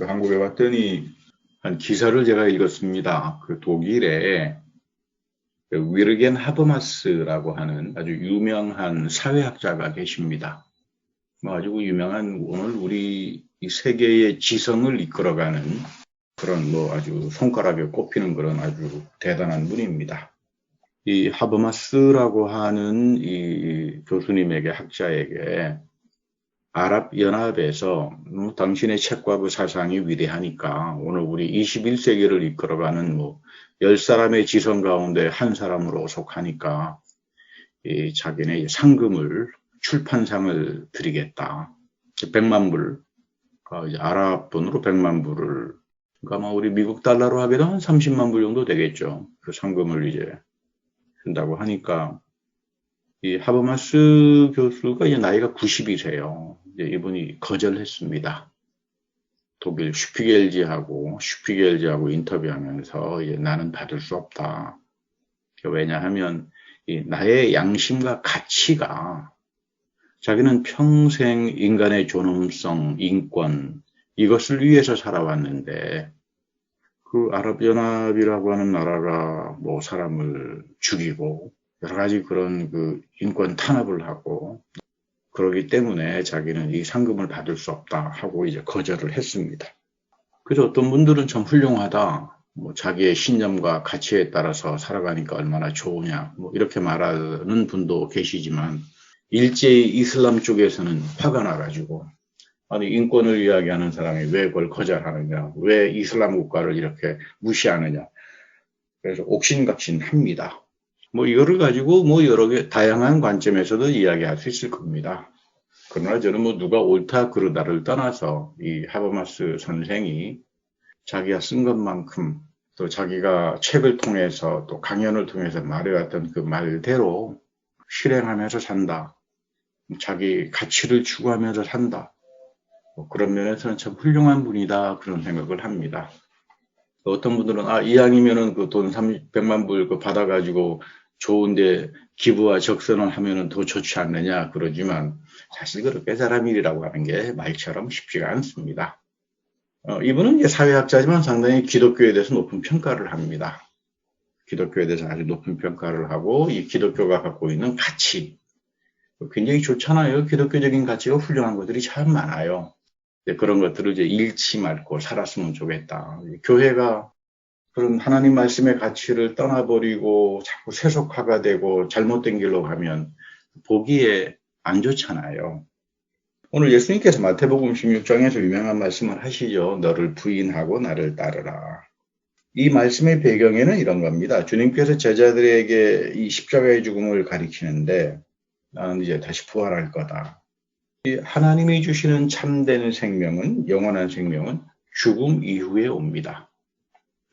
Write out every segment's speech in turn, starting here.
한국에 왔더니 한 기사를 제가 읽었습니다. 그 독일에 그 위르겐 하버마스라고 하는 아주 유명한 사회학자가 계십니다. 뭐 아주 유명한 오늘 우리 이 세계의 지성을 이끌어가는 그런 뭐 아주 손가락에 꼽히는 그런 아주 대단한 분입니다. 이 하버마스라고 하는 이 교수님에게 학자에게 아랍연합에서 당신의 책과 그 사상이 위대하니까 오늘 우리 21세기를 이끌어가는 뭐 10사람의 지성 가운데 한 사람으로 속하니까 이 자기네 상금을 출판상을 드리겠다. 100만 불, 이제 아랍 돈으로 100만 불을, 그러니까 아마 우리 미국 달러로 하게 되면 한 30만 불 정도 되겠죠. 그 상금을 이제 준다고 하니까 이 하버마스 교수가 이제 나이가 90이세요. 이분이 거절했습니다. 독일 슈피겔지하고 인터뷰하면서 이제 나는 받을 수 없다. 왜냐하면 나의 양심과 가치가 자기는 평생 인간의 존엄성, 인권 이것을 위해서 살아왔는데 그 아랍연합이라고 하는 나라가 뭐 사람을 죽이고 여러 가지 그런 그 인권 탄압을 하고 그러기 때문에 자기는 이 상금을 받을 수 없다 하고 이제 거절을 했습니다. 그래서 어떤 분들은 참 훌륭하다. 뭐 자기의 신념과 가치에 따라서 살아가니까 얼마나 좋으냐. 뭐 이렇게 말하는 분도 계시지만 일제히 이슬람 쪽에서는 화가 나가지고 아니 인권을 이야기하는 사람이 왜 그걸 거절하느냐. 왜 이슬람 국가를 이렇게 무시하느냐. 그래서 옥신각신합니다. 뭐 이거를 가지고 뭐 여러 개 다양한 관점에서도 이야기할 수 있을 겁니다. 그러나 저는 뭐 누가 옳다 그르다를 떠나서 이 하버마스 선생이 자기가 쓴 것만큼 또 자기가 책을 통해서 또 강연을 통해서 말해왔던 그 말대로 실행하면서 산다. 자기 가치를 추구하면서 산다. 뭐 그런 면에서는 참 훌륭한 분이다 그런 생각을 합니다. 어떤 분들은 이왕이면은 그 돈 100만 불 그 받아가지고 좋은데 기부와 적선을 하면은 더 좋지 않느냐 그러지만 사실 그렇게 사람 일이라고 하는 게 말처럼 쉽지가 않습니다. 이분은 이제 사회학자지만 상당히 기독교에 대해서 높은 평가를 합니다. 기독교에 대해서 아주 높은 평가를 하고 이 기독교가 갖고 있는 가치 굉장히 좋잖아요. 기독교적인 가치가 훌륭한 것들이 참 많아요. 그런 것들을 이제 잃지 말고 살았으면 좋겠다. 교회가 그런 하나님 말씀의 가치를 떠나버리고 자꾸 세속화가 되고 잘못된 길로 가면 보기에 안 좋잖아요. 오늘 예수님께서 마태복음 16장에서 유명한 말씀을 하시죠. 너를 부인하고 나를 따르라. 이 말씀의 배경에는 이런 겁니다. 주님께서 제자들에게 이 십자가의 죽음을 가리키는데 나는 이제 다시 부활할 거다. 하나님이 주시는 참된 생명은 영원한 생명은 죽음 이후에 옵니다.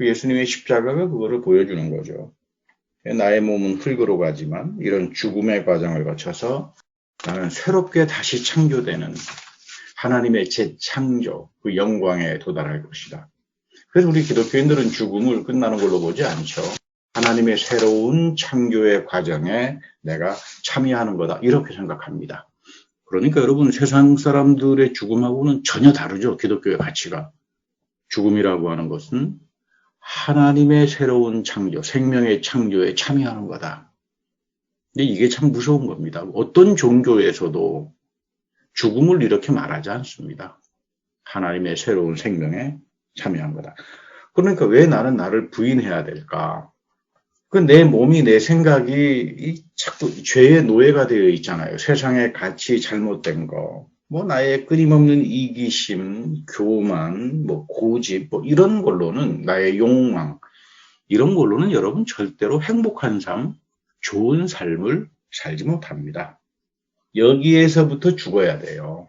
예수님의 십자가가 그거를 보여주는 거죠. 나의 몸은 흙으로 가지만 이런 죽음의 과정을 거쳐서 나는 새롭게 다시 창조되는 하나님의 재창조, 그 영광에 도달할 것이다. 그래서 우리 기독교인들은 죽음을 끝나는 걸로 보지 않죠. 하나님의 새로운 창조의 과정에 내가 참여하는 거다. 이렇게 생각합니다. 그러니까 여러분 세상 사람들의 죽음하고는 전혀 다르죠. 기독교의 가치가. 죽음이라고 하는 것은 하나님의 새로운 창조, 생명의 창조에 참여하는 거다. 근데 이게 참 무서운 겁니다. 어떤 종교에서도 죽음을 이렇게 말하지 않습니다. 하나님의 새로운 생명에 참여한 거다. 그러니까 왜 나는 나를 부인해야 될까? 그 내 몸이 내 생각이 자꾸 죄의 노예가 되어 있잖아요. 세상의 가치 잘못된 거. 뭐 나의 끊임없는 이기심, 교만, 뭐 고집, 뭐 이런 걸로는 나의 욕망, 이런 걸로는 여러분 절대로 행복한 삶, 좋은 삶을 살지 못합니다. 여기에서부터 죽어야 돼요.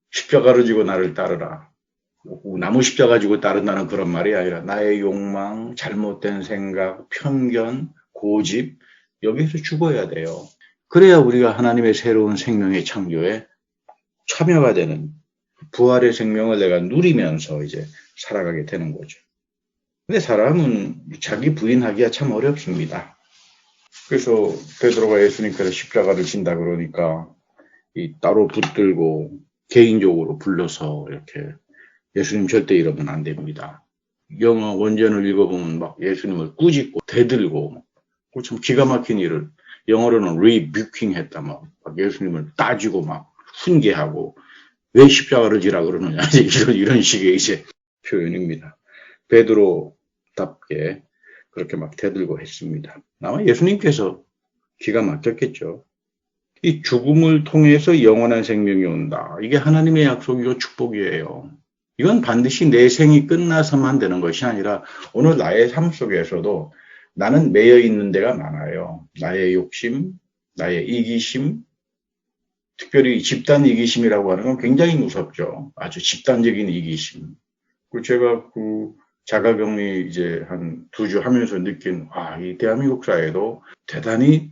십자가를 지고 나를 따르라. 나무 십자가 지고 따른다는 그런 말이 아니라 나의 욕망, 잘못된 생각, 편견, 고집 여기에서 죽어야 돼요. 그래야 우리가 하나님의 새로운 생명의 창조에 참여가 되는 부활의 생명을 내가 누리면서 이제 살아가게 되는 거죠. 근데 사람은 자기 부인하기가 참 어렵습니다. 그래서 베드로가 예수님께서 십자가를 진다 그러니까 따로 붙들고 개인적으로 불러서 이렇게 예수님 절대 이러면 안 됩니다. 영어 원전을 읽어보면 막 예수님을 꾸짖고 대들고 참 기가 막힌 일을 영어로는 rebuking 했다 막 예수님을 따지고 막 훈계하고 왜 십자가를 지라 그러느냐 이런 식의 이제 표현입니다. 베드로답게 그렇게 막 대들고 했습니다. 아마 예수님께서 기가 막혔겠죠. 이 죽음을 통해서 영원한 생명이 온다. 이게 하나님의 약속이고 축복이에요. 이건 반드시 내 생이 끝나서만 되는 것이 아니라 오늘 나의 삶 속에서도 나는 매여 있는 데가 많아요. 나의 욕심, 나의 이기심, 특별히 집단 이기심이라고 하는 건 굉장히 무섭죠. 아주 집단적인 이기심. 제가 자가격리 이제 한 2주 하면서 느낀, 이 대한민국 사회에도 대단히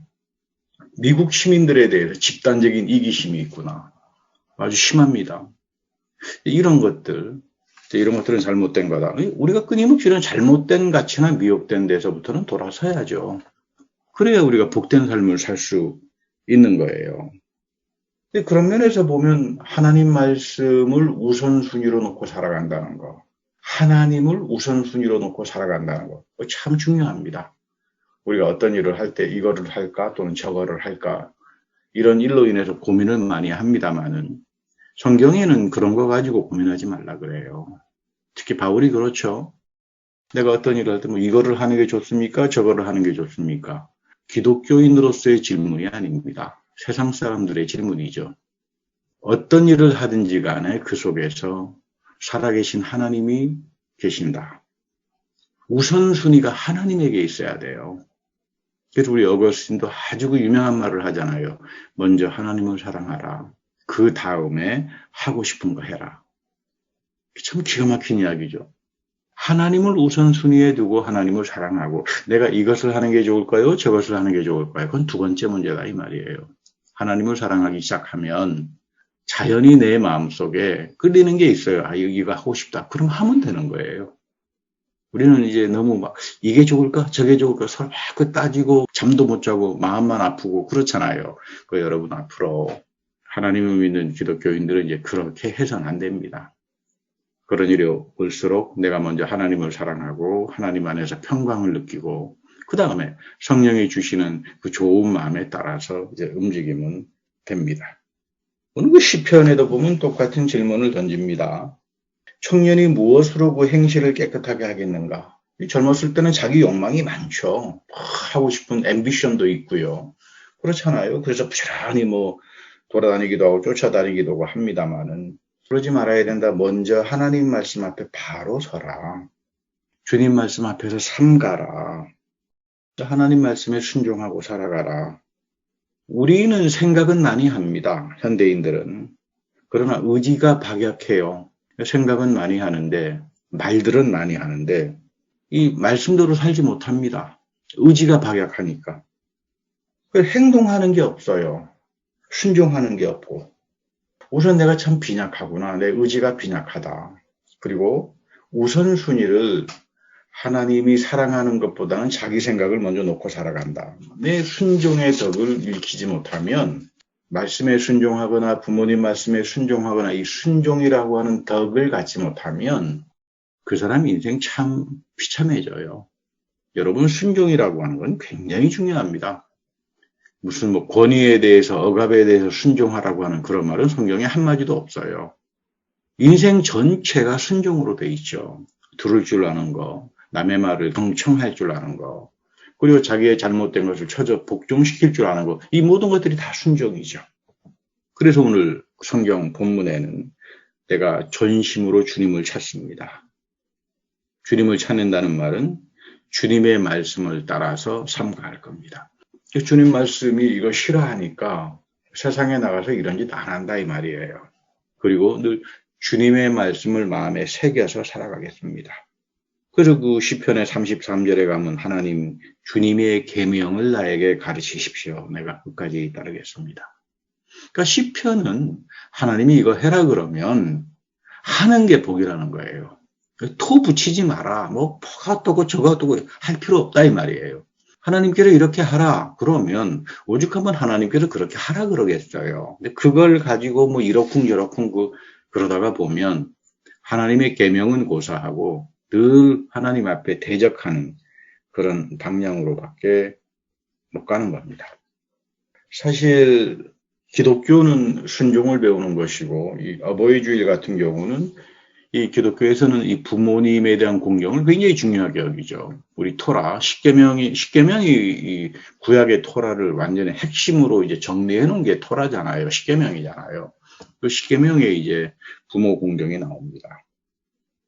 미국 시민들에 대해서 집단적인 이기심이 있구나. 아주 심합니다. 이런 것들은 잘못된 거다. 우리가 끊임없이 이런 잘못된 가치나 미혹된 데서부터는 돌아서야죠. 그래야 우리가 복된 삶을 살 수 있는 거예요. 그런 면에서 보면 하나님 말씀을 우선순위로 놓고 살아간다는 거, 하나님을 우선순위로 놓고 살아간다는 거, 참 중요합니다. 우리가 어떤 일을 할 때 이거를 할까 또는 저거를 할까 이런 일로 인해서 고민을 많이 합니다만은 성경에는 그런 거 가지고 고민하지 말라 그래요. 특히 바울이 그렇죠. 내가 어떤 일을 할 때 뭐 이거를 하는 게 좋습니까? 저거를 하는 게 좋습니까? 기독교인으로서의 질문이 아닙니다. 세상 사람들의 질문이죠. 어떤 일을 하든지 간에 그 속에서 살아계신 하나님이 계신다. 우선순위가 하나님에게 있어야 돼요. 그래서 우리 어거스틴도 아주 유명한 말을 하잖아요. 먼저 하나님을 사랑하라. 그 다음에 하고 싶은 거 해라. 참 기가 막힌 이야기죠. 하나님을 우선순위에 두고 하나님을 사랑하고 내가 이것을 하는 게 좋을까요? 저것을 하는 게 좋을까요? 그건 두 번째 문제다 이 말이에요. 하나님을 사랑하기 시작하면 자연히 내 마음속에 끌리는 게 있어요. 이거 하고 싶다. 그럼 하면 되는 거예요. 우리는 이제 너무 막 이게 좋을까 저게 좋을까 서로 막 따지고 잠도 못 자고 마음만 아프고 그렇잖아요. 여러분 앞으로 하나님을 믿는 기독교인들은 이제 그렇게 해서는 안 됩니다. 그런 일이 올수록 내가 먼저 하나님을 사랑하고 하나님 안에서 평강을 느끼고 그 다음에 성령이 주시는 그 좋은 마음에 따라서 이제 움직이면 됩니다. 오늘 그 시편에도 보면 똑같은 질문을 던집니다. 청년이 무엇으로 그 행실을 깨끗하게 하겠는가? 젊었을 때는 자기 욕망이 많죠. 하고 싶은 앰비션도 있고요. 그렇잖아요. 그래서 부지런히 돌아다니기도 하고 쫓아다니기도 하고 합니다만은 그러지 말아야 된다. 먼저 하나님 말씀 앞에 바로 서라. 주님 말씀 앞에서 삼가라. 하나님 말씀에 순종하고 살아가라. 우리는 생각은 많이 합니다. 현대인들은. 그러나 의지가 박약해요. 생각은 많이 하는데 말들은 많이 하는데 이 말씀대로 살지 못합니다. 의지가 박약하니까. 행동하는 게 없어요. 순종하는 게 없고. 우선 내가 참 빈약하구나. 내 의지가 빈약하다. 그리고 우선순위를 하나님이 사랑하는 것보다는 자기 생각을 먼저 놓고 살아간다. 내 순종의 덕을 읽히지 못하면 말씀에 순종하거나 부모님 말씀에 순종하거나 이 순종이라고 하는 덕을 갖지 못하면 그 사람 인생 참 비참해져요. 여러분 순종이라고 하는 건 굉장히 중요합니다. 무슨 권위에 대해서 억압에 대해서 순종하라고 하는 그런 말은 성경에 한마디도 없어요. 인생 전체가 순종으로 돼 있죠. 들을 줄 아는 거, 남의 말을 경청할 줄 아는 거, 그리고 자기의 잘못된 것을 쳐져 복종시킬 줄 아는 거, 이 모든 것들이 다 순종이죠. 그래서 오늘 성경 본문에는 내가 전심으로 주님을 찾습니다. 주님을 찾는다는 말은 주님의 말씀을 따라서 삼가할 겁니다. 주님 말씀이 이거 싫어하니까 세상에 나가서 이런 짓 안 한다 이 말이에요. 그리고 늘 주님의 말씀을 마음에 새겨서 살아가겠습니다. 그래서 그 시편의 33절에 가면 하나님 주님의 계명을 나에게 가르치십시오. 내가 끝까지 따르겠습니다. 그러니까 시편은 하나님이 이거 해라 그러면 하는 게 복이라는 거예요. 토 붙이지 마라. 뭐가 어떠고 저가 어떠고 할 필요 없다 이 말이에요. 하나님께서 이렇게 하라 그러면 오죽하면 하나님께서 그렇게 하라 그러겠어요. 근데 그걸 가지고 이러쿵저러쿵 그러다가 보면 하나님의 계명은 고사하고 늘 하나님 앞에 대적하는 그런 방향으로밖에 못 가는 겁니다. 사실 기독교는 순종을 배우는 것이고 이 어버이주일 같은 경우는 이 기독교에서는 이 부모님에 대한 공경을 굉장히 중요하게 여기죠. 우리 토라 십계명이 이 구약의 토라를 완전히 핵심으로 이제 정리해 놓은 게 토라잖아요. 십계명이잖아요. 그 십계명에 이제 부모 공경이 나옵니다.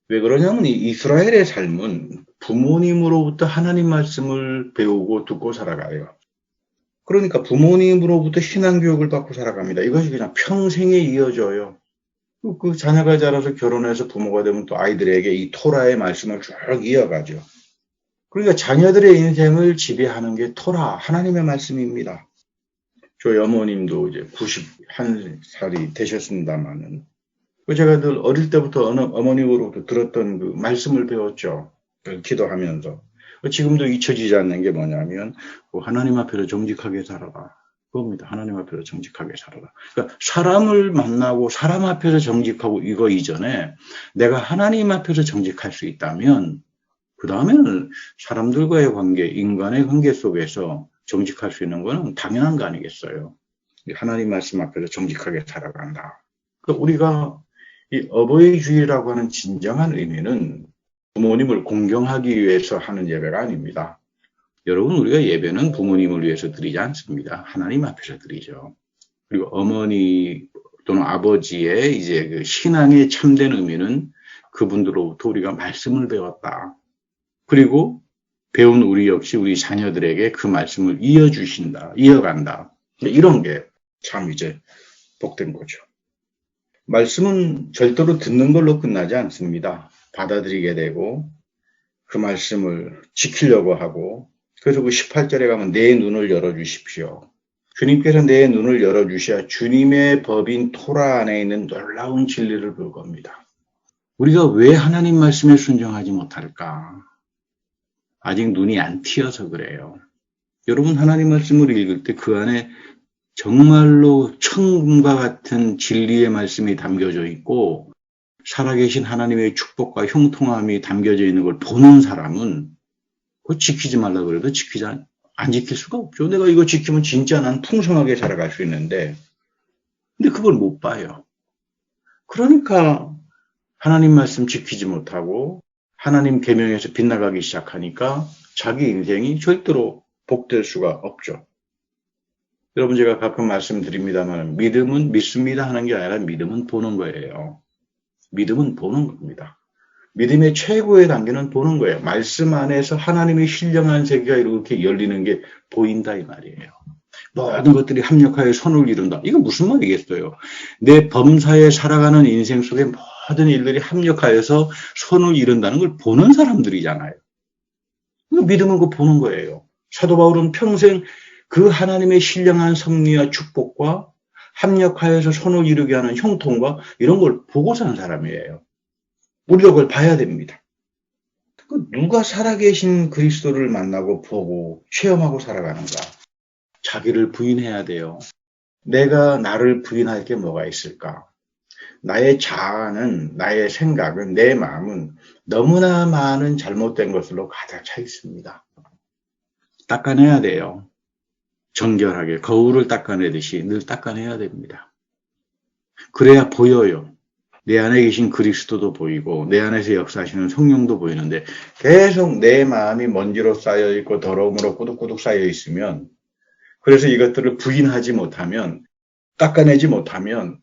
왜 그러냐면 이 이스라엘의 삶은 부모님으로부터 하나님 말씀을 배우고 듣고 살아가요. 그러니까 부모님으로부터 신앙교육을 받고 살아갑니다. 이것이 그냥 평생에 이어져요. 그 자녀가 자라서 결혼해서 부모가 되면 또 아이들에게 이 토라의 말씀을 쭉 이어가죠. 그러니까 자녀들의 인생을 지배하는 게 토라, 하나님의 말씀입니다. 저희 어머님도 이제 91살이 되셨습니다만은, 제가 늘 어릴 때부터 어머님으로부터 들었던 그 말씀을 배웠죠. 기도하면서. 지금도 잊혀지지 않는 게 뭐냐면, 하나님 앞에서 정직하게 살아라. 그겁니다. 하나님 앞에서 정직하게 살아라. 그러니까 사람을 만나고 사람 앞에서 정직하고 이거 이전에 내가 하나님 앞에서 정직할 수 있다면 그 다음에는 사람들과의 관계, 인간의 관계 속에서 정직할 수 있는 거는 당연한 거 아니겠어요. 하나님 말씀 앞에서 정직하게 살아간다. 그러니까 우리가 이 어버이주일이라고 하는 진정한 의미는 부모님을 공경하기 위해서 하는 예배가 아닙니다. 여러분, 우리가 예배는 부모님을 위해서 드리지 않습니다. 하나님 앞에서 드리죠. 그리고 어머니 또는 아버지의 이제 그 신앙의 참된 의미는 그분들로부터 우리가 말씀을 배웠다. 그리고 배운 우리 역시 우리 자녀들에게 그 말씀을 이어간다. 이런 게 참 이제 복된 거죠. 말씀은 절대로 듣는 걸로 끝나지 않습니다. 받아들이게 되고 그 말씀을 지키려고 하고, 그래서 그 18절에 가면 내 눈을 열어주십시오. 주님께서 내 눈을 열어주셔야 주님의 법인 토라 안에 있는 놀라운 진리를 볼 겁니다. 우리가 왜 하나님 말씀에 순종하지 못할까? 아직 눈이 안 트여서 그래요. 여러분, 하나님 말씀을 읽을 때 그 안에 정말로 천금과 같은 진리의 말씀이 담겨져 있고 살아계신 하나님의 축복과 형통함이 담겨져 있는 걸 보는 사람은 그거 지키지 말라 그래도 안 지킬 수가 없죠. 내가 이거 지키면 진짜 난 풍성하게 살아갈 수 있는데, 근데 그걸 못 봐요. 그러니까 하나님 말씀 지키지 못하고 하나님 계명에서 빗나가기 시작하니까 자기 인생이 절대로 복될 수가 없죠. 여러분, 제가 가끔 말씀드립니다만 믿음은 믿습니다 하는 게 아니라 믿음은 보는 거예요. 믿음은 보는 겁니다. 믿음의 최고의 단계는 보는 거예요. 말씀 안에서 하나님의 신령한 세계가 이렇게 열리는 게 보인다 이 말이에요. 모든 것들이 합력하여 선을 이룬다. 이거 무슨 말이겠어요? 내 범사에 살아가는 인생 속에 모든 일들이 합력하여서 선을 이룬다는 걸 보는 사람들이잖아요. 믿음은 그거 보는 거예요. 사도 바울은 평생 그 하나님의 신령한 섭리와 축복과 합력하여서 선을 이루게 하는 형통과 이런 걸 보고 산 사람이에요. 우리도 그걸 봐야 됩니다. 누가 살아계신 그리스도를 만나고 보고 체험하고 살아가는가? 자기를 부인해야 돼요. 내가 나를 부인할 게 뭐가 있을까? 나의 자아는, 나의 생각은, 내 마음은 너무나 많은 잘못된 것으로 가득 차 있습니다. 닦아내야 돼요. 정결하게 거울을 닦아내듯이 늘 닦아내야 됩니다. 그래야 보여요. 내 안에 계신 그리스도도 보이고 내 안에서 역사하시는 성령도 보이는데 계속 내 마음이 먼지로 쌓여있고 더러움으로 꾸덕꾸덕 쌓여있으면, 그래서 이것들을 부인하지 못하면, 닦아내지 못하면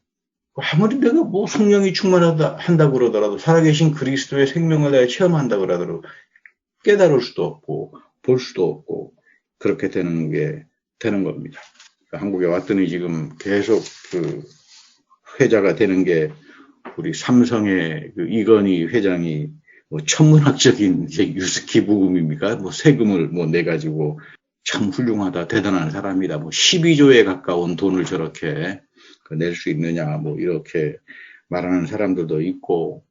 아무리 내가 뭐 성령이 충만하다 그러더라도 살아계신 그리스도의 생명을 내가 체험한다 그러더라도 깨달을 수도 없고 볼 수도 없고 그렇게 되는 겁니다. 한국에 왔더니 지금 계속 그 회자가 되는 게 우리 삼성의 그 이건희 회장이 뭐 천문학적인 유스키 부금입니까? 뭐 세금을 뭐 내가지고 참 훌륭하다, 대단한 사람이다. 뭐 12조에 가까운 돈을 저렇게 낼 수 있느냐, 뭐 이렇게 말하는 사람들도 있고,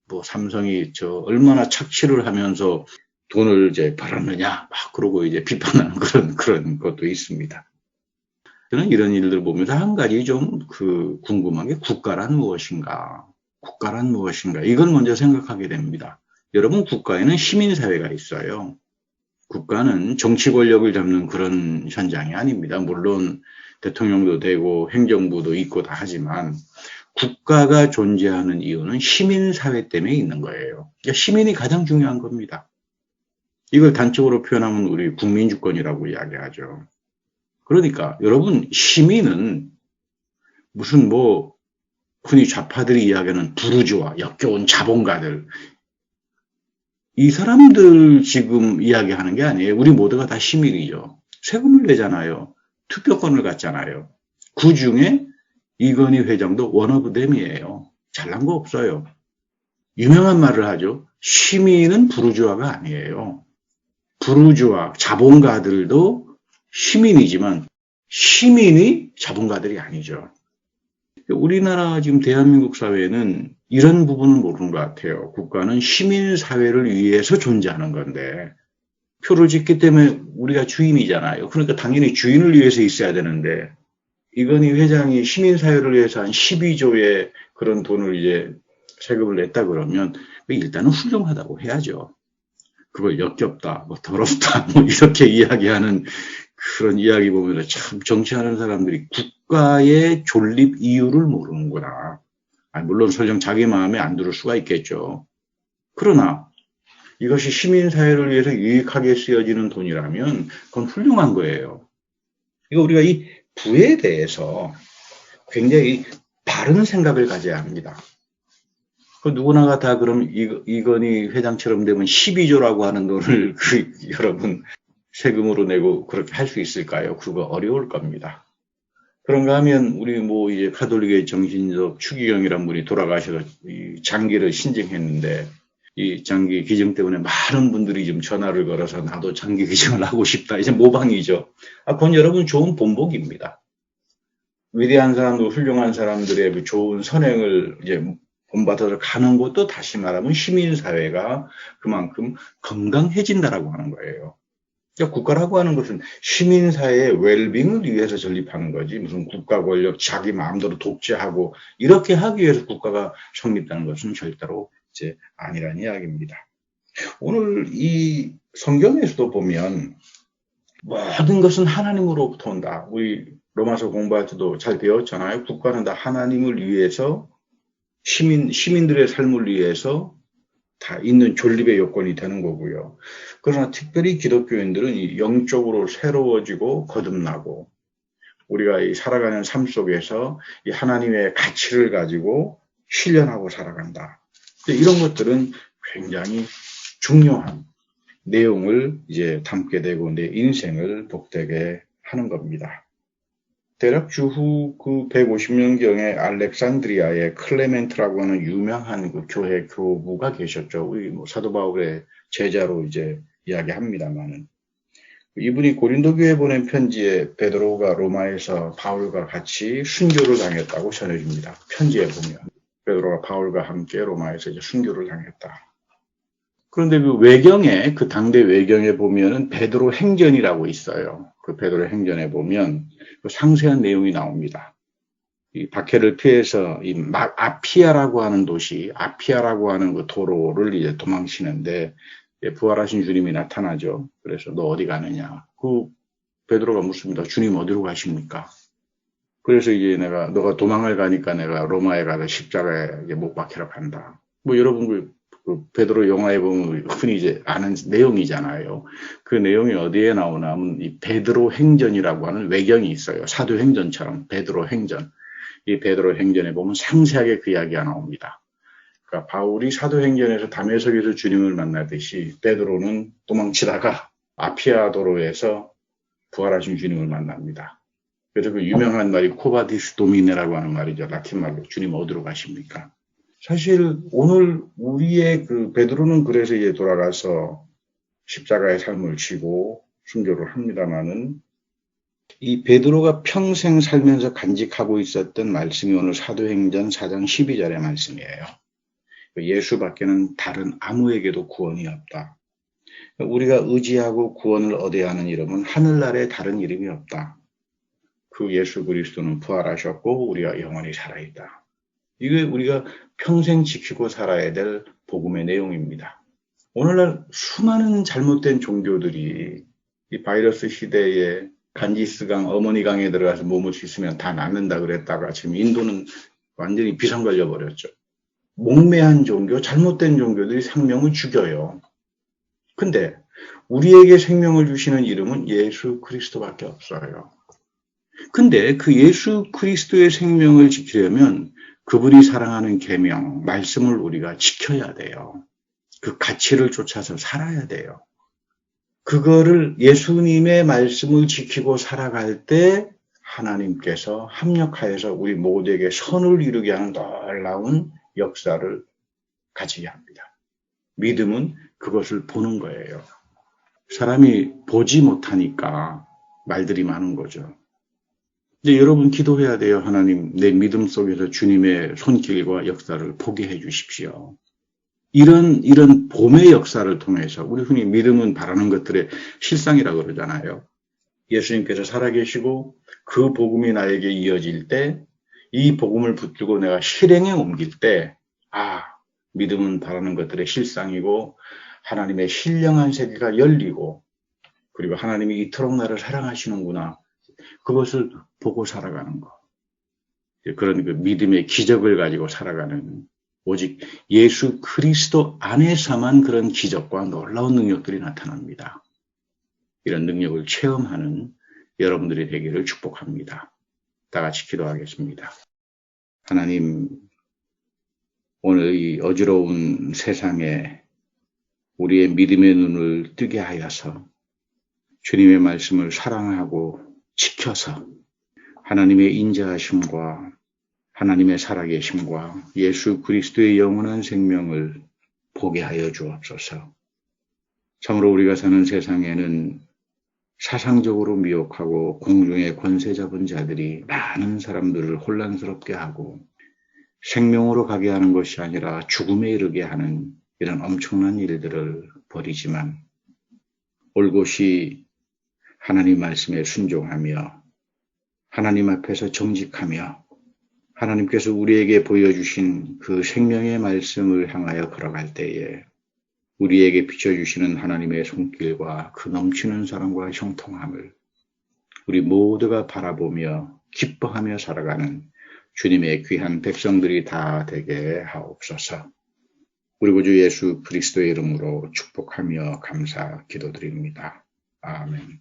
뭐 삼성이 얼마나 착취를 하면서 돈을 이제 벌었느냐, 막 그러고 이제 비판하는 그런 것도 있습니다. 저는 이런 일들 보면서 한 가지 좀 궁금한 게 국가란 무엇인가? 국가란 무엇인가? 이걸 먼저 생각하게 됩니다. 여러분, 국가에는 시민사회가 있어요. 국가는 정치 권력을 잡는 그런 현장이 아닙니다. 물론 대통령도 되고 행정부도 있고 다 하지만 국가가 존재하는 이유는 시민사회 때문에 있는 거예요. 그러니까 시민이 가장 중요한 겁니다. 이걸 단적으로 표현하면 우리 국민주권이라고 이야기하죠. 그러니까 여러분, 시민은 무슨 흔히 좌파들이 이야기하는 부르주아, 역겨운 자본가들, 이 사람들 지금 이야기하는 게 아니에요. 우리 모두가 다 시민이죠. 세금을 내잖아요. 투표권을 갖잖아요. 그 중에 이건희 회장도 원 오브 댐이에요. 잘난 거 없어요. 유명한 말을 하죠. 시민은 부르주아가 아니에요. 부르주아, 자본가들도 시민이지만 시민이 자본가들이 아니죠. 우리나라 지금 대한민국 사회는 이런 부분을 모르는 것 같아요. 국가는 시민사회를 위해서 존재하는 건데 표를 짓기 때문에 우리가 주인이잖아요. 그러니까 당연히 주인을 위해서 있어야 되는데 이건희 회장이 시민사회를 위해서 한 12조의 그런 돈을 이제 세금을 냈다 그러면 일단은 훌륭하다고 해야죠. 그걸 역겹다, 더럽다, 이렇게 이야기하는 그런 이야기 보면 참 정치하는 사람들이 국가의 존립 이유를 모르는구나. 물론 설령 자기 마음에 안 들을 수가 있겠죠. 그러나 이것이 시민사회를 위해서 유익하게 쓰여지는 돈이라면 그건 훌륭한 거예요. 이거 우리가 이 부에 대해서 굉장히 바른 생각을 가져야 합니다. 그 누구나가 다 그럼 이건희 회장처럼 되면 12조라고 하는 돈을 여러분 세금으로 내고 그렇게 할 수 있을까요? 그거 어려울 겁니다. 그런가 하면 우리 이제 가톨릭의 정신적 추기경이란 분이 돌아가셔서 이 장기를 신증했는데 이 장기 기증 때문에 많은 분들이 지금 전화를 걸어서 나도 장기 기증을 하고 싶다. 이제 모방이죠. 그건 여러분 좋은 본보기입니다. 위대한 사람들, 훌륭한 사람들의 그 좋은 선행을 이제 본받아서 가는 것도 다시 말하면 시민사회가 그만큼 건강해진다라고 하는 거예요. 그러니까 국가라고 하는 것은 시민사회의 웰빙을 위해서 전립하는 거지 무슨 국가 권력 자기 마음대로 독재하고 이렇게 하기 위해서 국가가 성립되는 것은 절대로 이제 아니라는 이야기입니다. 오늘 이 성경에서도 보면 모든 것은 하나님으로부터 온다. 우리 로마서 공부할 때도 잘 배웠잖아요. 국가는 다 하나님을 위해서 시민들의 삶을 위해서 다 있는 존립의 요건이 되는 거고요. 그러나 특별히 기독교인들은 영적으로 새로워지고 거듭나고 우리가 이 살아가는 삶 속에서 이 하나님의 가치를 가지고 실현하고 살아간다. 이런 것들은 굉장히 중요한 내용을 이제 담게 되고 내 인생을 복되게 하는 겁니다. 대략 주후 그 150년경에 알렉산드리아의 클레멘트라고 하는 유명한 그 교회 교부가 계셨죠. 우리 사도 바울의 제자로 이제 이야기합니다만은 이분이 고린도 교회에 보낸 편지에 베드로가 로마에서 바울과 같이 순교를 당했다고 전해집니다. 편지에 보면 베드로가 바울과 함께 로마에서 이제 순교를 당했다. 그런데 그 외경에 그 당대 외경에 보면은 베드로 행전이라고 있어요. 그 베드로 행전에 보면 그 상세한 내용이 나옵니다. 이 박해를 피해서 이 아피아라고 하는 도시, 아피아라고 하는 그 도로를 이제 도망치는데 부활하신 주님이 나타나죠. 그래서 너 어디 가느냐? 그 베드로가 묻습니다. 주님 어디로 가십니까? 그래서 이제 너가 도망을 가니까 내가 로마에 가서 십자가에 못 박히러 간다. 여러분 그 베드로 영화에 보면 흔히 이제 아는 내용이잖아요. 그 내용이 어디에 나오나 하면 이 베드로 행전이라고 하는 외경이 있어요. 사도행전처럼 베드로 행전. 이 베드로 행전에 보면 상세하게 그 이야기가 나옵니다. 그러니까 바울이 사도행전에서 다메섹에서 주님을 만나듯이 베드로는 도망치다가 아피아 도로에서 부활하신 주님을 만납니다. 그래서 그 유명한 말이 코바디스 도미네라고 하는 말이죠. 라틴 말로 주님 어디로 가십니까? 사실 오늘 우리의 그 베드로는 그래서 이제 돌아가서 십자가의 삶을 지고 순교를 합니다만은 이 베드로가 평생 살면서 간직하고 있었던 말씀이 오늘 사도행전 4장 12절의 말씀이에요. 예수밖에는 다른 아무에게도 구원이 없다. 우리가 의지하고 구원을 얻어야 하는 이름은 하늘나라에 다른 이름이 없다. 그 예수 그리스도는 부활하셨고 우리가 영원히 살아있다. 이게 우리가 평생 지키고 살아야 될 복음의 내용입니다. 오늘날 수많은 잘못된 종교들이 이 바이러스 시대에 간지스강, 어머니강에 들어가서 몸을 씻으면 다 낫는다 그랬다가 지금 인도는 완전히 비상 걸려버렸죠. 목매한 종교, 잘못된 종교들이 생명을 죽여요. 근데 우리에게 생명을 주시는 이름은 예수 그리스도밖에 없어요. 근데 그 예수 그리스도의 생명을 지키려면 그분이 사랑하는 계명, 말씀을 우리가 지켜야 돼요. 그 가치를 쫓아서 살아야 돼요. 그거를 예수님의 말씀을 지키고 살아갈 때 하나님께서 합력하여서 우리 모두에게 선을 이루게 하는 놀라운 역사를 가지게 합니다. 믿음은 그것을 보는 거예요. 사람이 보지 못하니까 말들이 많은 거죠. 이제 여러분 기도해야 돼요. 하나님, 내 믿음 속에서 주님의 손길과 역사를 보게 해 주십시오. 이런 봄의 역사를 통해서 우리 흔히 믿음은 바라는 것들의 실상이라고 그러잖아요. 예수님께서 살아계시고 그 복음이 나에게 이어질 때 이 복음을 붙들고 내가 실행에 옮길 때 믿음은 바라는 것들의 실상이고 하나님의 신령한 세계가 열리고 그리고 하나님이 이토록 나를 사랑하시는구나. 그것을 보고 살아가는 것. 그런 그 믿음의 기적을 가지고 살아가는 오직 예수 그리스도 안에서만 그런 기적과 놀라운 능력들이 나타납니다. 이런 능력을 체험하는 여러분들이 되기를 축복합니다. 다 같이 기도하겠습니다. 하나님, 오늘 이 어지러운 세상에 우리의 믿음의 눈을 뜨게 하여서 주님의 말씀을 사랑하고 지켜서 하나님의 인자하심과 하나님의 살아계심과 예수 그리스도의 영원한 생명을 보게 하여 주옵소서. 참으로 우리가 사는 세상에는 사상적으로 미혹하고 공중의 권세 잡은 자들이 많은 사람들을 혼란스럽게 하고 생명으로 가게 하는 것이 아니라 죽음에 이르게 하는 이런 엄청난 일들을 벌이지만 올곧이 하나님 말씀에 순종하며 하나님 앞에서 정직하며 하나님께서 우리에게 보여주신 그 생명의 말씀을 향하여 걸어갈 때에 우리에게 비춰주시는 하나님의 손길과 그 넘치는 사랑과 형통함을 우리 모두가 바라보며 기뻐하며 살아가는 주님의 귀한 백성들이 다 되게 하옵소서. 우리 구주 예수 그리스도의 이름으로 축복하며 감사 기도드립니다. 아멘.